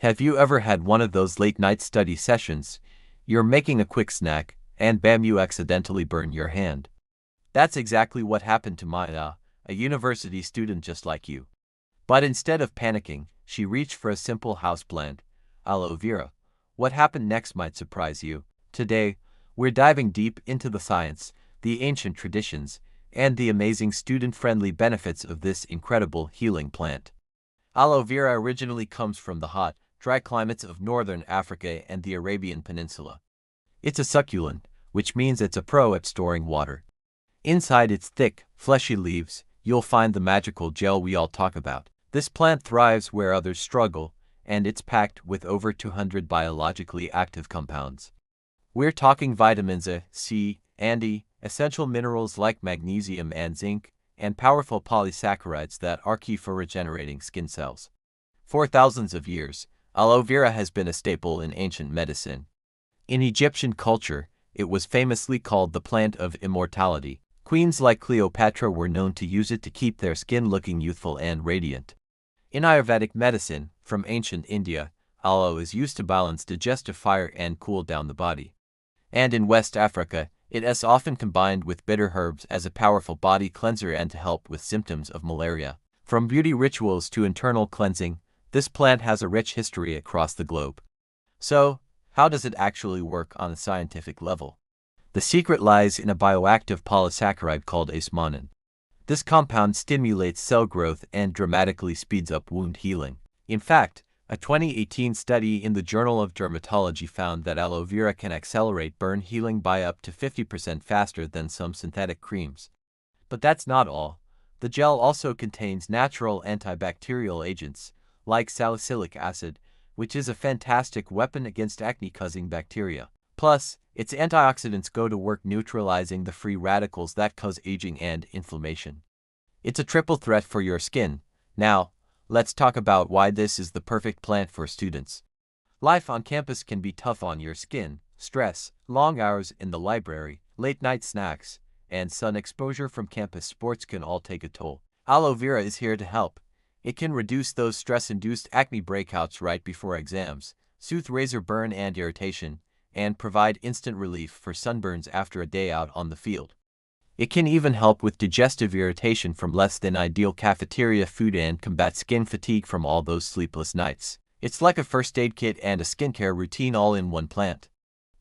Have you ever had one of those late-night study sessions? You're making a quick snack, and bam, you accidentally burn your hand. That's exactly what happened to Maya, a university student just like you. But instead of panicking, she reached for a simple houseplant, aloe vera. What happened next might surprise you. Today, we're diving deep into the science, the ancient traditions, and the amazing student-friendly benefits of this incredible healing plant. Aloe vera originally comes from the hot, dry climates of northern Africa and the Arabian Peninsula. It's a succulent, which means it's a pro at storing water. Inside its thick, fleshy leaves, you'll find the magical gel we all talk about. This plant thrives where others struggle, and it's packed with over 200 biologically active compounds. We're talking vitamins A, C, and E, essential minerals like magnesium and zinc, and powerful polysaccharides that are key for regenerating skin cells. For thousands of years, aloe vera has been a staple in ancient medicine. In Egyptian culture, it was famously called the plant of immortality. Queens like Cleopatra were known to use it to keep their skin looking youthful and radiant. In Ayurvedic medicine, from ancient India, aloe is used to balance digestive fire and cool down the body. And in West Africa, it is often combined with bitter herbs as a powerful body cleanser and to help with symptoms of malaria. From beauty rituals to internal cleansing, this plant has a rich history across the globe. So, how does it actually work on a scientific level? The secret lies in a bioactive polysaccharide called asmonin. This compound stimulates cell growth and dramatically speeds up wound healing. In fact, a 2018 study in the Journal of Dermatology found that aloe vera can accelerate burn healing by up to 50% faster than some synthetic creams. But that's not all. The gel also contains natural antibacterial agents, like salicylic acid, which is a fantastic weapon against acne-causing bacteria. Plus, its antioxidants go to work neutralizing the free radicals that cause aging and inflammation. It's a triple threat for your skin. Now, let's talk about why this is the perfect plant for students. Life on campus can be tough on your skin. Stress, long hours in the library, late-night snacks, and sun exposure from campus sports can all take a toll. Aloe vera is here to help. It can reduce those stress-induced acne breakouts right before exams, soothe razor burn and irritation, and provide instant relief for sunburns after a day out on the field. It can even help with digestive irritation from less than ideal cafeteria food and combat skin fatigue from all those sleepless nights. It's like a first aid kit and a skincare routine all in one plant.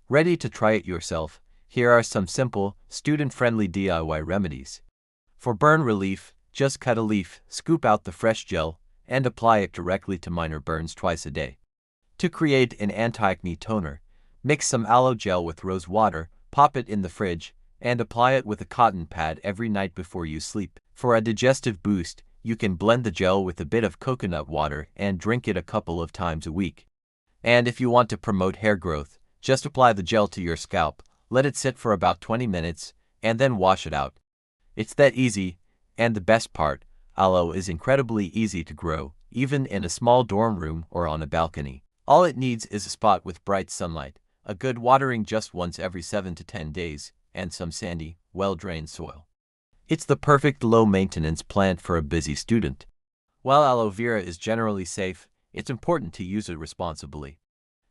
Ready to try it yourself? Here are some simple, student-friendly DIY remedies. For burn relief, just cut a leaf, scoop out the fresh gel, and apply it directly to minor burns twice a day. To create an anti-acne toner, mix some aloe gel with rose water, pop it in the fridge, and apply it with a cotton pad every night before you sleep. For a digestive boost, you can blend the gel with a bit of coconut water and drink it a couple of times a week. And if you want to promote hair growth, just apply the gel to your scalp, let it sit for about 20 minutes, and then wash it out. It's that easy, and the best part, aloe is incredibly easy to grow, even in a small dorm room or on a balcony. All it needs is a spot with bright sunlight, a good watering just once every 7 to 10 days, and some sandy, well-drained soil. It's the perfect low-maintenance plant for a busy student. While aloe vera is generally safe, it's important to use it responsibly.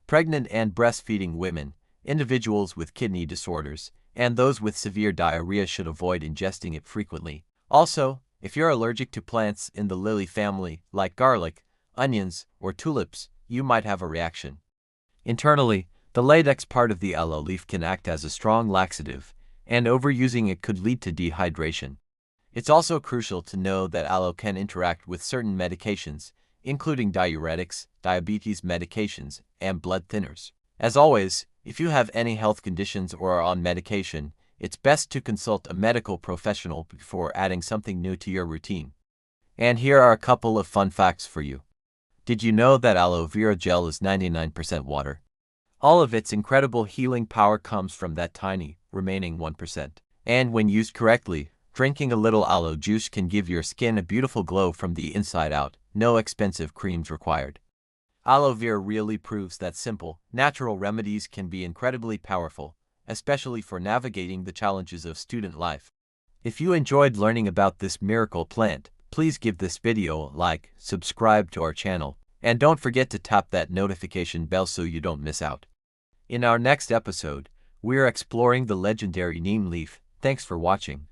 Pregnant and breastfeeding women, individuals with kidney disorders, and those with severe diarrhea should avoid ingesting it frequently. Also, if you're allergic to plants in the lily family, like garlic, onions, or tulips, you might have a reaction. Internally, the latex part of the aloe leaf can act as a strong laxative, and overusing it could lead to dehydration. It's also crucial to know that aloe can interact with certain medications, including diuretics, diabetes medications, and blood thinners. As always, if you have any health conditions or are on medication, it's best to consult a medical professional before adding something new to your routine. And here are a couple of fun facts for you. Did you know that aloe vera gel is 99% water? All of its incredible healing power comes from that tiny, remaining 1%. And when used correctly, drinking a little aloe juice can give your skin a beautiful glow from the inside out, no expensive creams required. Aloe vera really proves that simple, natural remedies can be incredibly powerful, especially for navigating the challenges of student life. If you enjoyed learning about this miracle plant, please give this video a like, subscribe to our channel, And don't forget to tap that notification bell so you don't miss out. In our next episode, we're exploring the legendary neem leaf. Thanks for watching.